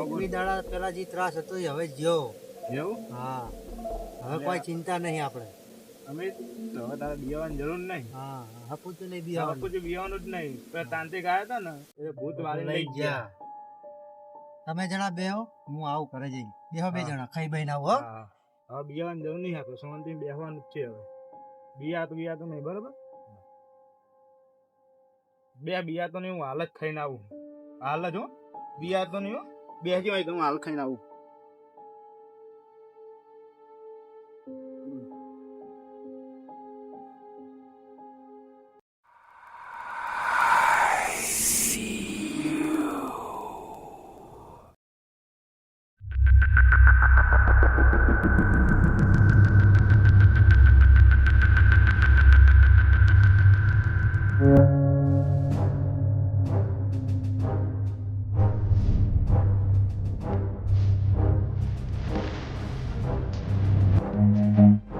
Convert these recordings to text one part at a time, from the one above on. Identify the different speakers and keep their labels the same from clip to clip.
Speaker 1: એકવી દાડા પેલા જે ત્રાસ હતો એ હવે જ્યો.
Speaker 2: એવું?
Speaker 1: હા, હવે કોઈ ચિંતા નહીં આપણે.
Speaker 2: અમે તો હવે તારે બિયાવાની જરૂર નહીં.
Speaker 1: હા, હપુ તો નહીં બિયાવાનું.
Speaker 2: બાપુજી બિયાવાનું જ નહીં. પેલા તાંત્રિક આવ્યા હતા ને એ ભૂત વાળી લઈ ગયા.
Speaker 1: તમે જણા બેહો, હું આવું ઘરે જઈ. બેહો બે જણા ખાઈ બહીને આવો. હો.
Speaker 2: હા, હવે બિયાવાની જરૂર નહીં. આપણે શાંતિ બેસવાનું જ છે હવે. બિયા તો નહીં, બરાબર? બે બિયા તો નહીં, હું હાલ જ ખાઈને આવું. હાલ જ હો, બિયા તો નહીં હો. બે કેવાય તો હું હાલ ખાઈને આવું.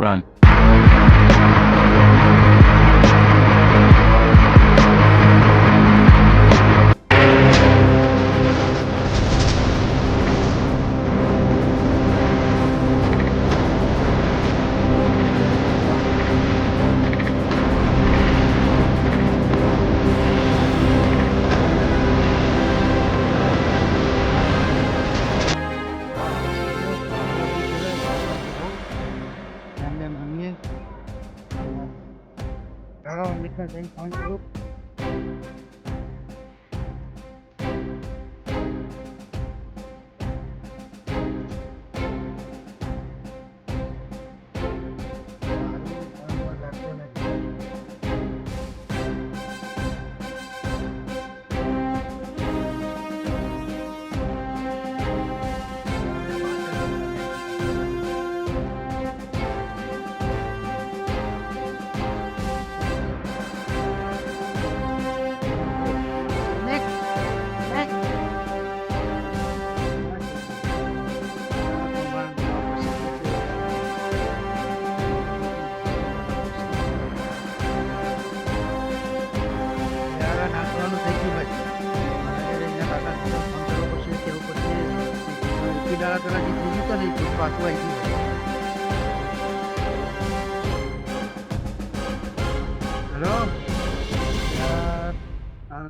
Speaker 3: Run.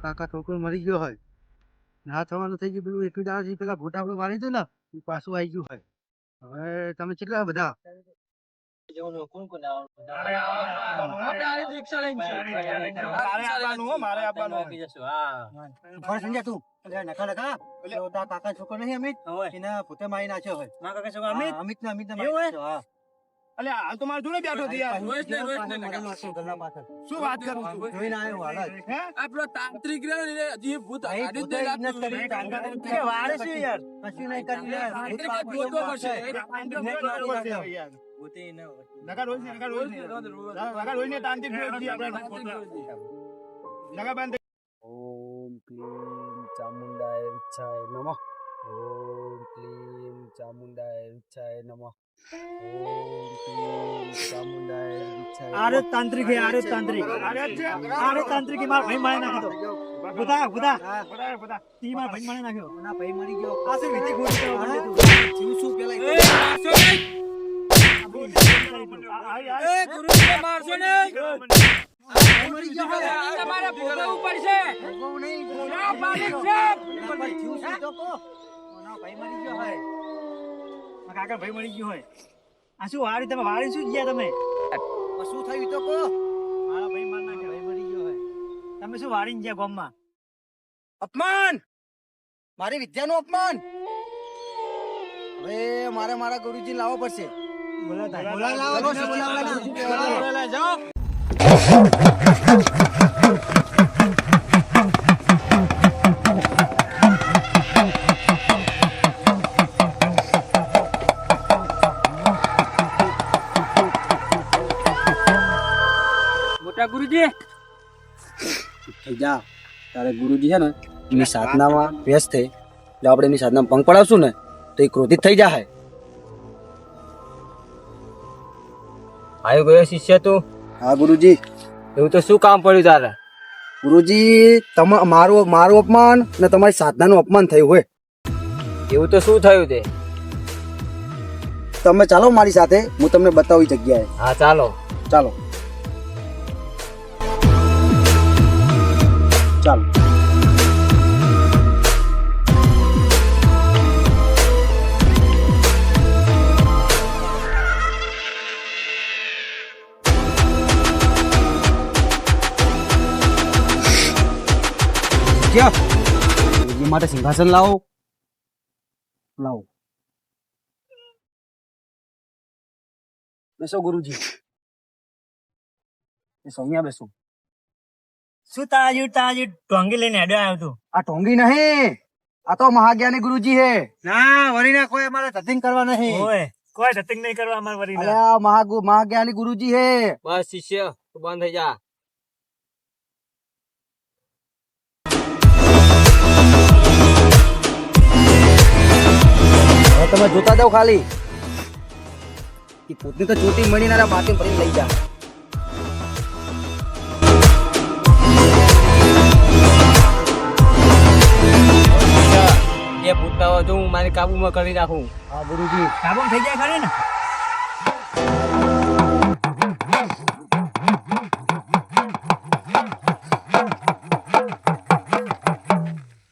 Speaker 1: કાકા છોકરો મરી ગયો હોય, ના થવાનું થઈ ગયું. પેલું એકવી દાડા પેલા ભૂત આપણે મારી હતું ને એ પાછું આવી ગયું હોય. હવે તમે કેટલા બધા કાકા છોકરો નહીં અમિત, એને ભૂતે મારી નાખ્યો હોય. અમિત ને અમિત ને
Speaker 2: અલે હાલ તો મારે જોડે બેઠો છે યાર. શું વાત કરું છું?
Speaker 1: જોઈને આવ્યો હાલ જ.
Speaker 2: હે?
Speaker 4: આપણો તાંત્રિક રહ્યો ને હજી ભૂત આડી જ નહીં લાગતું.
Speaker 1: કે વારે શું યાર, કશું નહીં કરી યાર.
Speaker 4: તાંત્રિક જ ગોતવો પડશે.
Speaker 2: નકા રોજ ને, નકા રોજ ને. નકા રોજ ને તાંત્રિક જોઈ છીએ આપણે. નકા બંધ.
Speaker 5: ઓમ ક્લીમ ચામુંડાય વિચ્છાય નમઃ. ઓમ ક્લીમ ચામુંડાય વિચ્છાય નમઃ. ઓમ ક્લીમ ચામુંડાય વિચ્છાય.
Speaker 1: આરે તાંત્રિક હે, આરે તાંત્રિક, આરે તાંત્રિક માર ભાઈ મારી નાખ્યો. બુધા બુધા
Speaker 2: બધા
Speaker 1: તી માર ભાઈ મારી નાખ્યો. ના ભાઈ મરી ગયો. આ શું વિધિ ગોળ કરવા જીવ શું પેલા
Speaker 4: એ મારશો નહીં. એ ગુરુને મારશો નહીં.
Speaker 1: મરી ગયો હવે.
Speaker 4: તમારે ભોગવવું પડશે.
Speaker 1: બહુ નહીં
Speaker 4: ના પાડી છે.
Speaker 1: જીવ શું તો કો. ના ભાઈ મરી ગયો હોય. આ કાકા ભાઈ મરી ગયો હોય. આ શું વારી તમે વારી શું ગયા તમે? શું થયું તો કો. મારા ભાઈ માર નાખ્યો, ભાઈ મરી ગયો હોય. તમે શું વારીને ગયા ગામમાં?
Speaker 5: અપમાન, મારી વિદ્યાનું અપમાન. હવે મારે મારા ગુરુજી લાવવો પડશે.
Speaker 1: બોલા જાઓ.
Speaker 4: મોટા ગુરુજી
Speaker 5: જા, તારે ગુરુજી છે ને એની સાધનામાં વ્યસ્ત થઈ. જો આપણે એની સાધનામાં ભંગ પડાવશું ને તો એ ક્રોધિત થઈ જાય.
Speaker 4: આવ્યો ગયો શિષ્ય તું?
Speaker 5: હા ગુરુજી.
Speaker 4: એવું તો શું કામ પડ્યું તારે?
Speaker 5: ગુરુજી, મારું અપમાન અને તમારી સાધનાનું અપમાન થયું હોય. એવું તો શું થયું તે? તમે ચાલો મારી સાથે, હું તમને બતાવી જગ્યાએ. હા ચાલો. ચાલો ચાલો. ગુરુજી માટે સિંહાસન લાવો. લાવો. બેસો ગુરુજી. બેસો, અહીંયા બેસો.
Speaker 1: શું તાજી ટોંગી લઈને હેડ્યો આવ્યો તું?
Speaker 5: આ ઢોંગી નહીં, આ તો મહાજ્ઞાની ગુરુજી હે.
Speaker 1: ના વરીના કોઈ અમારે ધતિંગ કરવા નહીં. ઓય કોઈ ધતિંગ નહીં કરવા અમારે વરીના.
Speaker 5: અલ્યા મહાજ્ઞાની ગુરુજી હે.
Speaker 4: બસ શિષ્ય તું બંધ થઈ જા.
Speaker 5: હવે તમે જોતા જાઓ ખાલી. એ પોતની તો ચોટી મળીને બાકી ભરીને લઈ જા.
Speaker 4: એ ભૂતના હોય તો હું મારી કાબુમાં કરી રાખું.
Speaker 5: હા ગુરુજી.
Speaker 1: કાબમ થઈ જાય ખરી ને?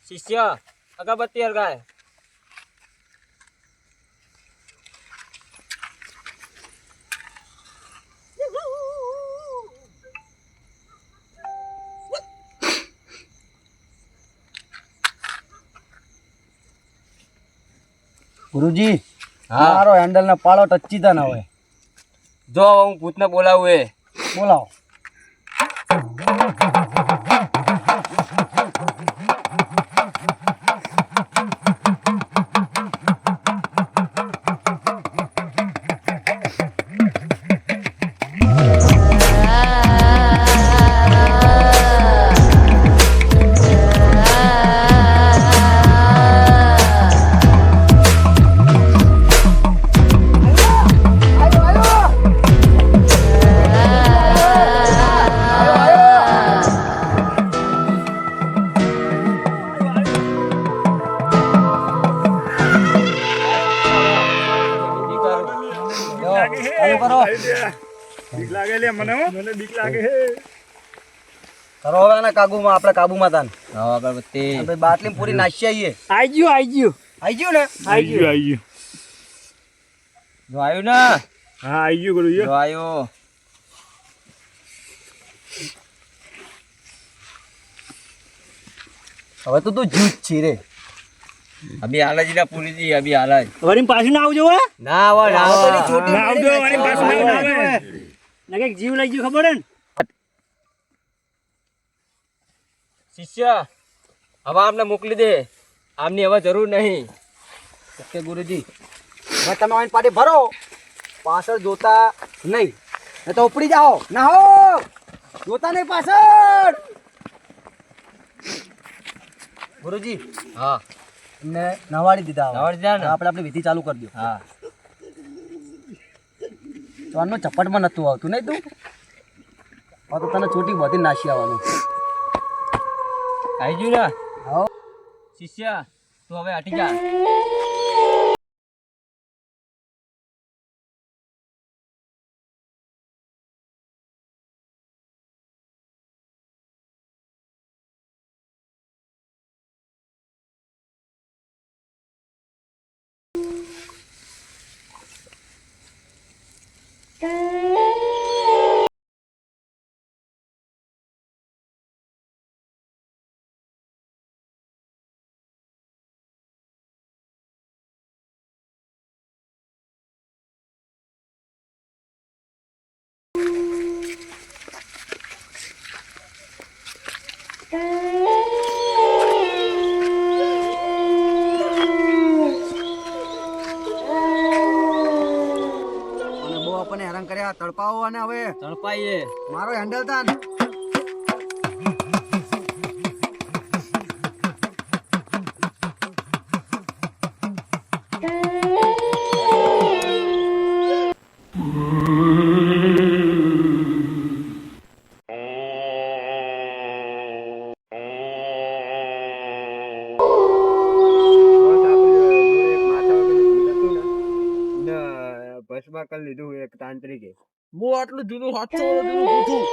Speaker 4: શિષ્ય અગરબત્તી અરગાય.
Speaker 5: ગુરુજી
Speaker 4: હા.
Speaker 5: મારો હેન્ડલ ના પાળો ટચી તા ના હોય.
Speaker 4: જો હું ભૂતને બોલાવું એ.
Speaker 5: બોલાવો. ચાલુ કરો.
Speaker 2: બીક લાગે લે મને હો. મને બીક લાગે હે.
Speaker 5: કરો હવે આના કાબુમાં, આપણે કાબુમાં તાન.
Speaker 4: હા અગરબત્તી.
Speaker 5: આપણે બાટલી પૂરી નાખી આવીએ.
Speaker 1: આઈ ગયું
Speaker 5: આઈ ગયું ને?
Speaker 2: આઈ ગયું.
Speaker 4: જો આવ્યું ને?
Speaker 2: હા આઈ ગયું ગુરુજી.
Speaker 4: જો આવ્યું.
Speaker 5: હવે તો તું જીત છી રે.
Speaker 4: અભી હાલ જ ના પૂરી દી. અભી હાલ જ.
Speaker 1: વરીને પાછું ના આવજો હે.
Speaker 4: ના આવો ના આવો.
Speaker 2: ના આવજો વળી પાછું ના આવે.
Speaker 1: નકે જીવ લઈ ગયો ખબર હે ને?
Speaker 4: શિષ્ય હવે આમને મોકલી દે. આમની હવે જરૂર નહીં.
Speaker 5: ઓકે ગુરુજી. હવે તમે આવીને પાટી ભરો, પાછળ જોતા નહીં, નહીં તો ઉપડી જાઓ. ના હો, જોતા નહીં પાછળ. ગુરુજી
Speaker 4: હા
Speaker 5: એમને નવાડી દીધા.
Speaker 4: નવાડી દીધા ને?
Speaker 5: આપણે આપણી વિધિ ચાલુ કરી દો.
Speaker 4: હા.
Speaker 5: તો આનો ચપટમાં નતું આવતું નહીં તું? હવે તો તને ચોટી બધી નાસી આવવાનું.
Speaker 4: આવી ગયું ને?
Speaker 5: હા.
Speaker 4: શિષ્ય તું હવે હટી જા.
Speaker 5: અને બહુ આપણને હેરાન કર્યા, તડપાવો. અને હવે
Speaker 4: તડપાઈએ.
Speaker 5: મારો હેન્ડલ તાન.
Speaker 4: હાથમાં કરી લીધું એક તાંત્રિકે.
Speaker 2: હું આટલું જૂનું સાતસો વર્ષ જૂનું પૂછું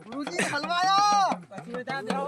Speaker 5: ગુરુજી હલવાયો
Speaker 1: પછી બેટા દેવો